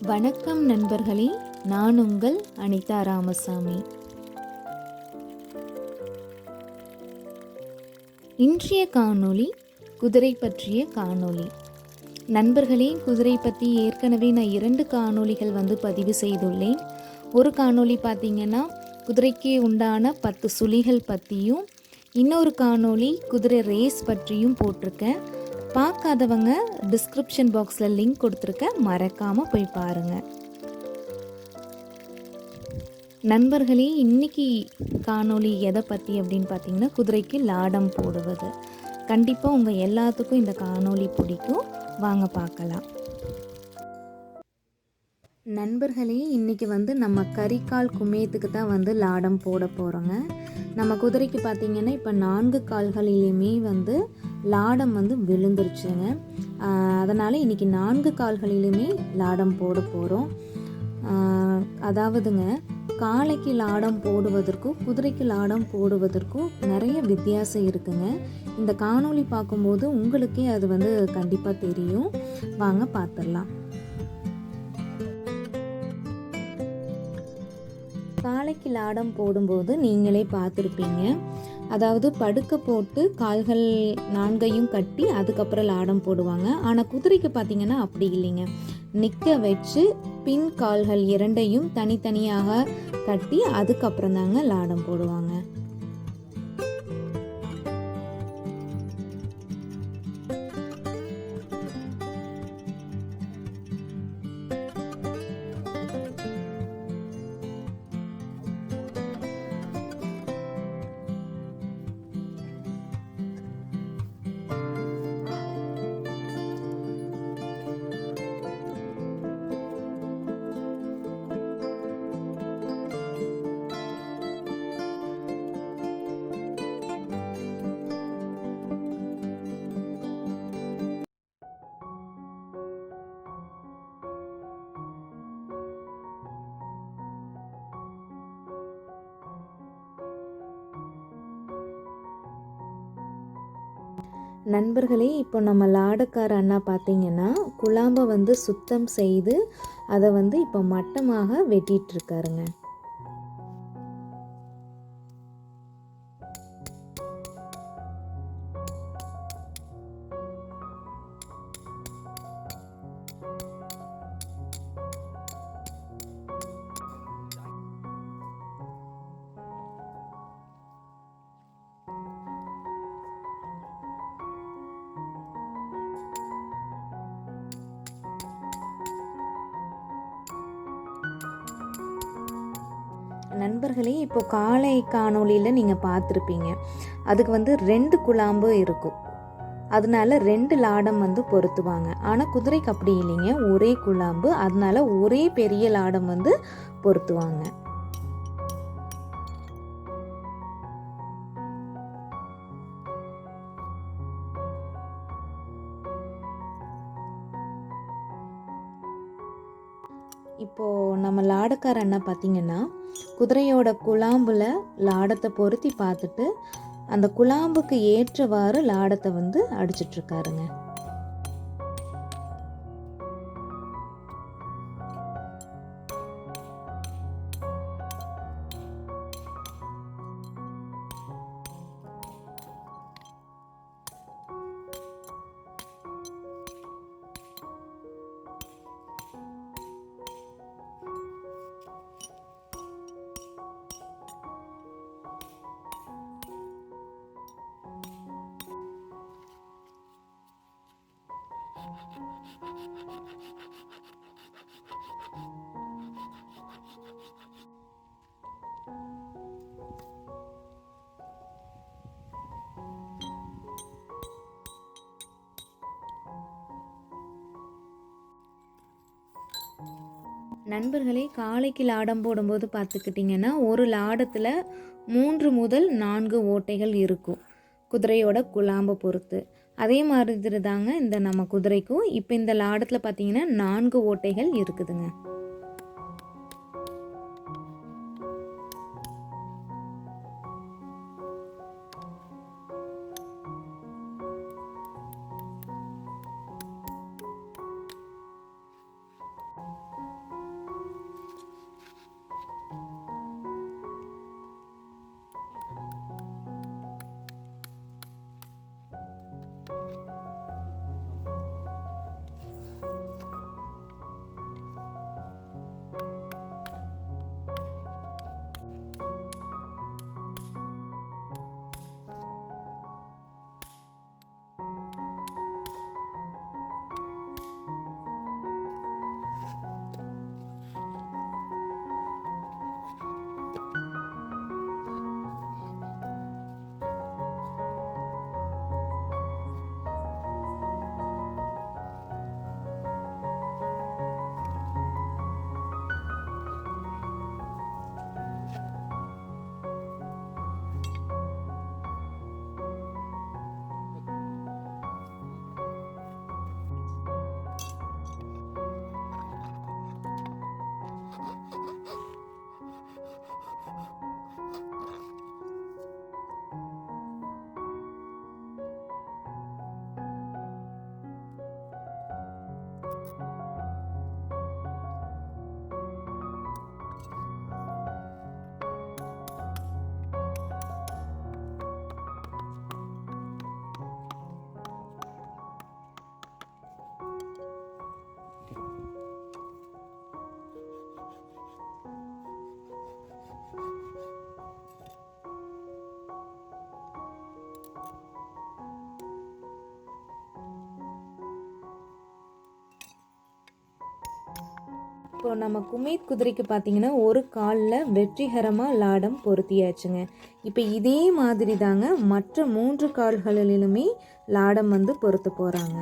வணக்கம் நண்பர்களே, நான் உங்கள் அனிதா ராமசாமி. இன்றைய காணொளி குதிரை பற்றிய காணொளி. நண்பர்களே, குதிரை பற்றி ஏற்கனவே நான் 2 காணொளிகள் பதிவு செய்துள்ளேன். ஒரு காணொளி பார்த்திங்கன்னா குதிரைக்கு உண்டான 10 சுழிகள் பற்றியும், இன்னொரு காணொளி குதிரை ரேஸ் பற்றியும் போட்டிருக்கேன். பார்க்காதவங்க டிஸ்கிரிப்ஷன் பாக்ஸில் லிங்க் கொடுத்துருக்கேன், மறக்காமல் போய் பாருங்கள். நண்பர்களே, இன்றைக்கி காணொளி எதை பற்றி அப்படின்னு பார்த்தீங்கன்னா குதிரைக்கு லாடம் போடுவது. கண்டிப்பாக உங்கள் எல்லாத்துக்கும் இந்த காணொளி பிடிக்கும். வாங்க பார்க்கலாம். நண்பர்களே, இன்றைக்கி நம்ம கரிக்கால் குமையத்துக்கு தான் லாடம் போட போகிறோங்க. நம்ம குதிரைக்கு பார்த்திங்கன்னா இப்போ 4 கால்களிலையுமே லாடம் விழுந்துருச்சுங்க. அதனால் இன்றைக்கி 4 கால்களிலுமே லாடம் போட போகிறோம். அதாவதுங்க, காளைக்கு லாடம் போடுவதற்கும் குதிரைக்கு லாடம் போடுவதற்கும் நிறைய வித்தியாசம் இருக்குங்க. இந்த காணொளி பார்க்கும்போது உங்களுக்கே அது கண்டிப்பாக தெரியும். வாங்க பார்த்துடலாம். காளைக்கு லாடம் போடும்போது நீங்களே பார்த்துருப்பீங்க. அதாவது படுக்க போட்டு கால்கள் 4ஐயும் கட்டி அதுக்கப்புறம் லாடம் போடுவாங்க. ஆனால் குதிரைக்கு பார்த்திங்கன்னா அப்படி இல்லைங்க. நிற்க வச்சு பின் கால்கள் 2ஐயும் தனித்தனியாக கட்டி அதுக்கப்புறம் தாங்க லாடம் போடுவாங்க. நண்பர்களே, இப்போ நம்ம லாடக்கார அண்ணா பார்த்திங்கன்னா குழாம்பை சுத்தம் செய்து அதை இப்போ மட்டமாக வெட்டிகிட்ருக்காருங்க. நண்பர்களே, இப்போ காளை காணொளியில் நீங்கள் பார்த்துருப்பீங்க. அதுக்கு 2 குழாம்பு இருக்கும். அதனால 2 லாடம் பொருத்துவாங்க. ஆனால் குதிரைக்கு அப்படி இல்லைங்க, ஒரே குழாம்பு. அதனால ஒரே பெரிய லாடம் பொருத்துவாங்க. இப்போது நம்ம லாடக்கார அண்ணா பார்த்திங்கன்னா குதிரையோட குழாம்பில் லாடத்தை பொருத்தி பார்த்துட்டு அந்த குழாம்புக்கு ஏற்றவாறு லாடத்தை அடிச்சிட்ருக்காருங்க. நண்பர்களே, காளைக்கு லாடம் போடும்போது பார்த்துக்கிட்டிங்கன்னா ஒரு லாடத்தில் 3 முதல் 4 ஓட்டைகள் இருக்கும், குதிரையோட குழாம்பை பொறுத்து. அதே மாதிரி தாங்க இந்த நம்ம குதிரைக்கும். இப்போ இந்த லாடத்தில் பார்த்திங்கன்னா 4 ஓட்டைகள் இருக்குதுங்க. இப்போ நம்ம குமைத் குதிரைக்கு பார்த்தீங்கன்னா ஒரு காலில் வெற்றிகரமாக லாடம் பொருத்தியாச்சுங்க. இப்போ இதே மாதிரி தாங்க மற்ற 3 கால்களிலுமே லாடம் வந்து பொருத்த போகிறாங்க.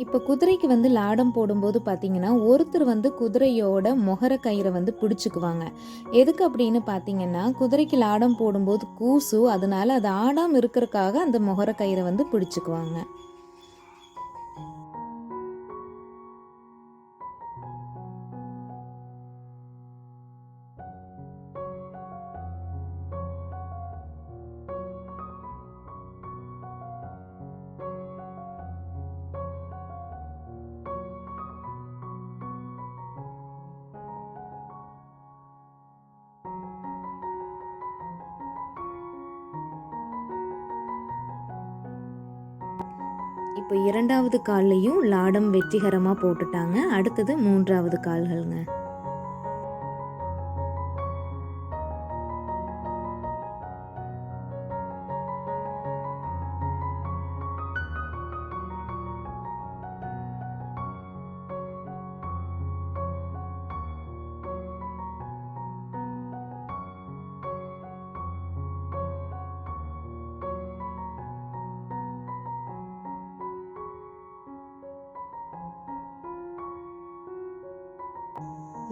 இப்போ குதிரைக்கு வந்து லாடம் போடும்போது பார்த்தீங்கன்னா ஒருத்தர் வந்து குதிரையோட முகர கயிறை வந்து பிடிச்சிக்குவாங்க. எதுக்கு அப்படின்னு பார்த்தீங்கன்னா குதிரைக்கு லாடம் போடும்போது கூசு, அதனால அது ஆடாமல் இருக்கிறதுக்காக அந்த முகர கயிறை வந்து பிடிச்சிக்குவாங்க. இப்போ 2வது கால்லையும் லாடம் வெற்றிகரமாக போட்டுட்டாங்க. அடுத்தது 3வது கால்கள்ங்க.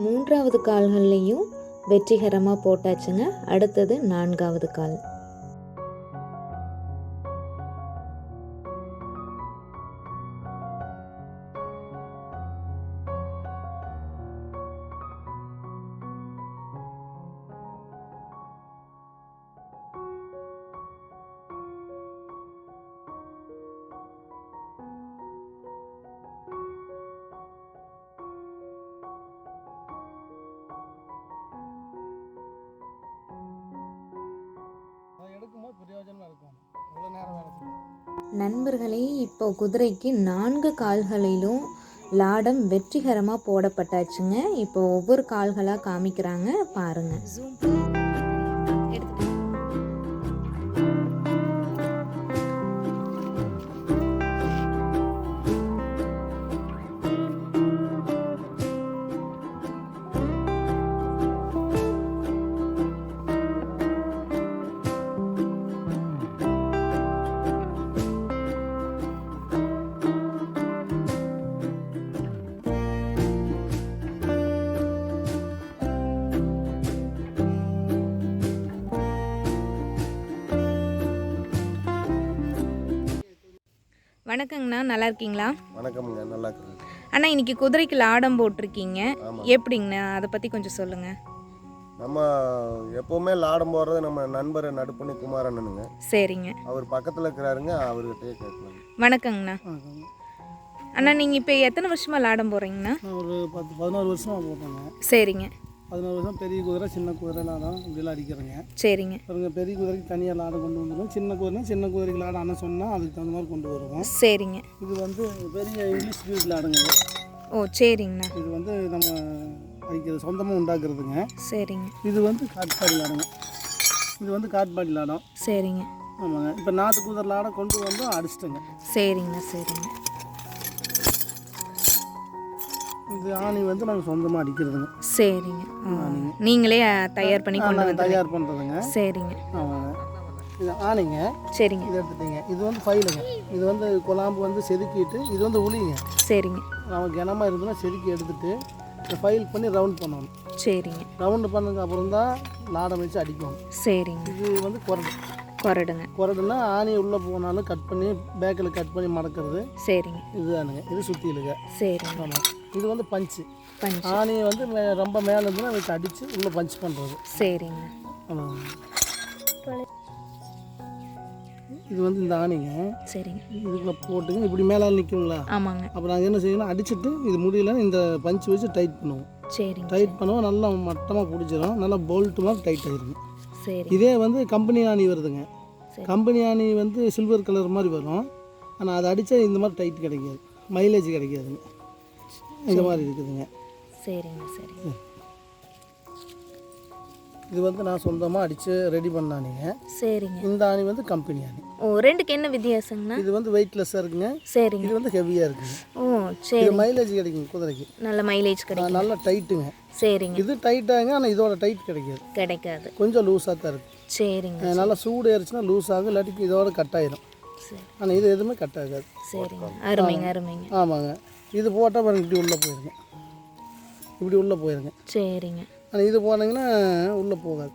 மூன்றாவது கால்கள்லையும் வெற்றிகரமாக போட்டாச்சுங்க. அடுத்தது 4வது கால். நண்பர்களே, இப்போ குதிரைக்கு 4 கால்களிலும் லாடம் வெற்றிகரமாக போடப்பட்டாச்சுங்க. இப்போ ஒவ்வொரு கால்களாக காமிக்கிறாங்க பாருங்க. வணக்கங்கண்ணா, நல்லா இருக்கீங்களா? வணக்கம்ங்க, நல்லா இருக்குங்க அண்ணா. இன்னைக்கு குதிரைக்கு லாடம் போட்டிருக்கீங்க, எப்படிங்கண்ணா அதை பற்றி கொஞ்சம் சொல்லுங்கள். நம்ம எப்போவுமே லாடம் போடுறது நம்ம நண்பர் நடுப்பண்ணி குமாரண்ணனுங்க. சரிங்க, அவர் பக்கத்தில் இருக்கிறாருங்க, அவர்கிட்டயே கேட்கலாம். வணக்கங்கண்ணா. அண்ணா, நீங்கள் இப்போ எத்தனை வருஷமாக லாடம் போடுறீங்கண்ணா? ஒரு 10-11 வருஷமாக போட்டேங்க. சரிங்க. 11 வருஷம் பெரிய குதிரை சின்ன குதிரை லாடம் இப்படிலாம் அடிக்கிறேங்க. சரிங்க. பாருங்க, பெரிய குதிரைக்கு தனியாக லாடம் கொண்டு வந்துடுவோம். சின்ன குதிரைக்கு லாடம் அண்ணன் சொன்னால் அதுக்கு தகுந்த மாதிரி கொண்டு வருவோம். சரிங்க. இது வந்து பெரிய இங்கிலீஷ் பீட் லாடுங்க. ஓ சரிங்கண்ணா. இது வந்து நம்ம அடிக்கிறது சொந்தமாக உண்டாக்குறதுங்க. சரிங்க. இது வந்து காட்பாடி லாடங்க. இது வந்து காட்பாடி லாடம். சரிங்க. ஆமாங்க. இப்போ நாட்டு குதிரை லாடம் கொண்டு வந்தோம், அடிச்சிட்டேங்க. சரிங்க. சரிங்க. இது ஆணி வந்து நாங்கள் சொந்தமாக அடிக்கிறதுங்க. சரிங்க. நீங்களே தயார் பண்ணி கொண்டு வந்து தயார் பண்ணுறதுங்க. சரிங்க. ஆமாங்க. இது ஆணிங்க. சரிங்க. இது எடுத்துட்டீங்க. இது வந்து ஃபைலுங்க. இது வந்து குழம்பு வந்து செதுக்கிட்டு, இது வந்து உளிங்க. சரிங்க. நம்ம கனமாக இருந்ததுன்னா செதுக்கி எடுத்துட்டு ஃபைல் பண்ணி ரவுண்ட் பண்ணணும். சரிங்க. ரவுண்டு பண்ணதுக்கு அப்புறம் தான் லாடம் வச்சு அடிக்கணும். சரிங்க. இது வந்து கொரடுங்க. கொரடுனா ஆணி உள்ளே போனாலும் கட் பண்ணி பேக்கில் கட் பண்ணி மடக்கிறது. சரிங்க. இதுதானுங்க. இது சுற்றி இழுக. சரிங்க. ஆமாம். இது வந்து பஞ்சு. ஆணியை வந்து ரொம்ப மேலே இருந்துன்னா வச்சு அடித்து உள்ளே பஞ்ச் பண்ணுறது. சரிங்க. ஆமாம். இது வந்து இந்த ஆணிங்க. சரிங்க. இதுக்குள்ளே போட்டுங்க இப்படி மேலே நிற்குங்களா? ஆமாங்க. அப்புறம் நாங்கள் என்ன செய்யணும், அடிச்சுட்டு இது முடியல இந்த பஞ்ச் வச்சு டைட் பண்ணுவோம். சரிங்க. டைட் பண்ணுவோம், நல்லா மட்டமாக பிடிச்சிடும், நல்லா போல்ட்டு மாதிரி டைட் ஆகிருங்க. சரி. இதே வந்து கம்பெனி ஆணி வருதுங்க. கம்பெனி ஆணி வந்து சில்வர் கலர் மாதிரி வரும். ஆனால் அதை அடித்தா இந்த மாதிரி டைட் கிடைக்காது, மைலேஜ் கிடைக்காதுங்க. இந்த மாதிரி இருக்குதுங்க. சரிங்க. சரிங்க. இது வந்து நான் சொந்தமாக அடித்து ரெடி பண்ண ஆணிங்க. சரிங்க. இந்த ஆணி வந்து கம்பெனி ஆணி. ஓ, ரெண்டுக்கு என்ன வித்தியாசங்கண்ணா? இது வந்து வெயிட்லெஸ்ஸாக இருக்குங்க. சரிங்க. இது வந்து ஹெவியாக இருக்குங்க. ஓ, சரி. இது மைலேஜ் கிடைக்குங்க குதிரைக்கு. நல்ல மைலேஜ் கிடைக்கும். நல்லா டைட்டுங்க. சரிங்க. இது டைட்டாங்க, ஆனால் இதோட டைட் கிடைக்காது. கொஞ்சம் லூஸாக தான் இருக்குது. சரிங்க. நல்லா சூடு ஏறிச்சுன்னா லூஸ் ஆகும், இல்லாட்டி இதோட கட் ஆயிடும். சரி. ஆனால் இது எதுவுமே கட் ஆகாது. சரிங்க. அருமைங்க. ஆமாங்க. இது போட்டால் பாருங்க இப்படி உள்ளே போயிருங்க, இப்படி உள்ளே போயிருங்க. சரிங்க. ஆனால் இது போனீங்கன்னா உள்ளே போகாது,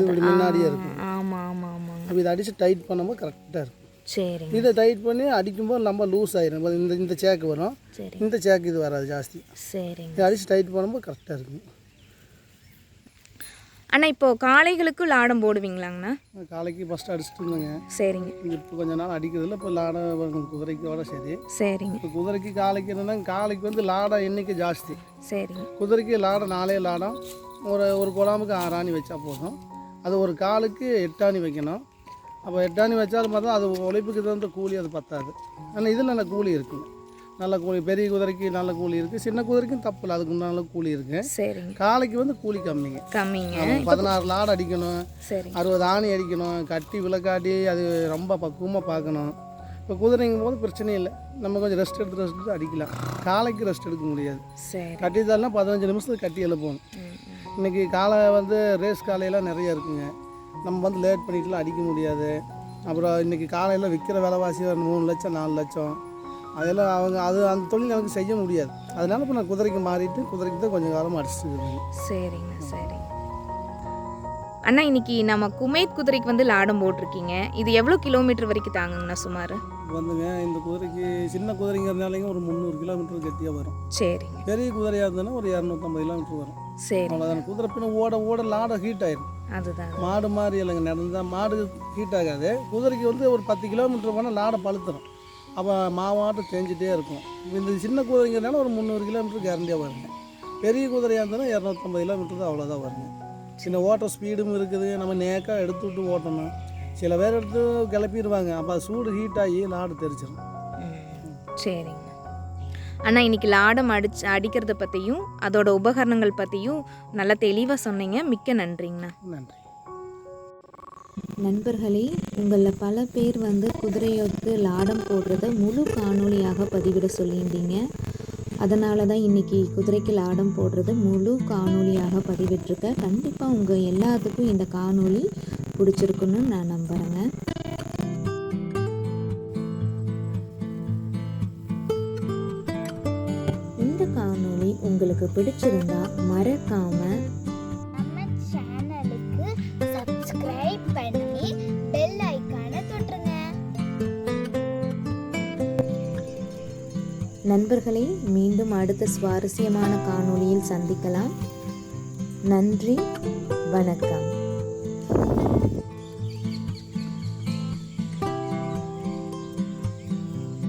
இப்படி முன்னாடியே இருக்கும். ஆமாங்க. அப்போ இதை அடித்து டைட் பண்ணும்போது கரெக்டாக இருக்கும். சரிங்க. இதை டைட் பண்ணி அடிக்கும்போது நம்ம லூஸ் ஆயிரும். இந்த சேக்கு வரும், இந்த சேக்கு இது வராது ஜாஸ்தி. சரிங்க. இதை அடித்து டைட் பண்ணும்போது கரெக்டாக இருக்கும். அண்ணா, இப்போது காளைகளுக்கு லாடம் போடுவீங்களாங்கண்ணா? காலைக்கு ஃபஸ்ட்டு அடிச்சுட்டு இருந்தேங்க. சரிங்க. இப்போ கொஞ்சம் நாள் அடிக்கிறதில்ல. இப்போ லாடம் குதிரைக்கோட சரி. சரிங்க. இப்போ குதிரைக்கு காலைக்கு என்னென்னா, காலைக்கு வந்து லாடம் எண்ணிக்கை ஜாஸ்தி. சரிங்க. குதிரைக்கு லாடம் 4 லாடம், ஒரு குழாமுக்கு 6 ஆணி வச்சா போதும். அது ஒரு காலுக்கு 8 ஆணி வைக்கணும். அப்போ 8 ஆணி வச்சாலும் பார்த்தா அது உழைப்புக்கு தகுந்த கூலி அது பத்தாது. ஆனால் இதில் நல்ல கூலி இருக்குங்க, நல்ல கூலி. பெரிய குதிரைக்கு நல்ல கூலி இருக்குது, சின்ன குதிரைக்கும் தப்பு இல்லை, அதுக்கு நல்ல கூலி இருக்குது. சரிங்க. காலைக்கு வந்து கூலி கம்மிங்க. 16 லாடம் அடிக்கணும், 60 ஆணி அடிக்கணும், கட்டி விளக்காட்டி அது ரொம்ப பக்குவமாக பார்க்கணும். இப்போ குதிரைங்கும் போது பிரச்சனை இல்லை, நம்ம கொஞ்சம் ரெஸ்ட் எடுத்து அடிக்கலாம். காலைக்கு ரெஸ்ட் எடுக்க முடியாது. கட்டித்தால்னா 15 நிமிஷத்துக்கு கட்டி எழுப்பணும். இன்றைக்கி காலை வந்து ரேஸ் காலையெல்லாம் நிறைய இருக்குங்க, நம்ம வந்து லேட் பண்ணிட்டுலாம் அடிக்க முடியாது. அப்புறம் இன்றைக்கி காலையில் விற்கிற விலைவாசி 3 லட்சம் 4 லட்சம், அதெல்லாம் அந்த தொழில் எனக்கு செய்ய முடியாது. அதனால இப்போ நான் குதிரைக்கு மாறிட்டு குதிரைக்கு தான் கொஞ்சம் காலமாக அடிச்சுட்டு இருக்கேன். சரிங்க. அண்ணா, இன்னைக்கு நம்ம குமைத் குதிரைக்கு வந்து லாடம் போட்டிருக்கீங்க. இது எவ்வளோ கிலோமீட்டர் வரைக்கும் தாங்குங்கண்ணா சுமார்? வந்துங்க இந்த குதிரைக்கு சின்ன குதிரைங்கிறதுனாலையும் ஒரு 300 கிலோமீட்டர் கட்டியாக வரும். சரிங்க. பெரிய குதிரையாக இருந்ததுன்னா ஒரு 250 கிலோமீட்டர் வரும். சரி. அவ்வளோதான். குதிரை பின்ன ஓட லாடம் ஹீட் ஆயிடும். அதுதான். மாடு மாதிரி இல்லைங்க, நடந்தால் மாடு ஹீட் ஆகாது. குதிரைக்கு வந்து ஒரு 10 கிலோமீட்டர் போனால் லாடம் பழுத்துடும், அப்போ மாவாட்டம் தேஞ்சிட்டே இருக்கும். இந்த சின்ன குதிரைங்கிறதுனால ஒரு 300 கிலோமீட்டர் கேரண்டியாக வருங்க. பெரிய குதிரையாக இருந்ததுன்னா 250 கிலோமீட்டர் தான், அவ்வளோதான் வருங்க. சின்ன ஓட்ட ஸ்பீடும் இருக்குது, நம்ம நேக்காக எடுத்து விட்டு ஓட்டணும். சில பேர் எடுத்து கிளப்பிடுவாங்க, அப்போ அது சூடு ஹீட் ஆகி லாடு தெரிச்சிடும். சரிங்க. அண்ணா, இன்னைக்கு லாடம் அடிக்கிறத பற்றியும் அதோட உபகரணங்கள் பற்றியும் நல்லா தெளிவாக சொன்னீங்க. மிக்க நன்றிங்கண்ணா. நன்றி. நண்பர்களே, உங்களில் பல பேர் வந்து குதிரையோக்கு லாடம் போடுறத முழு காணொலியாக பதிவிட சொல்லியிருந்தீங்க. அதனால தான் இன்றைக்கி குதிரைக்கு லாடம் போடுறத முழு காணொலியாக பதிவிட்டிருக்கேன். கண்டிப்பாக உங்கள் எல்லாத்துக்கும் இந்த காணொலி பிடிச்சிருக்குன்னு நான் நம்புகிறேங்க. இந்த காணொலி உங்களுக்கு பிடிச்சிருந்தா மறக்காமல் நம்ம சேனலுக்கு சப்ஸ்கிரைப் பண்ணி பெல் ஐகானை தொட்டுருங்க. நண்பர்களே, மீண்டும் அடுத்த சுவாரஸ்யமான காணொளியில் சந்திக்கலாம். நன்றி, வணக்கம்.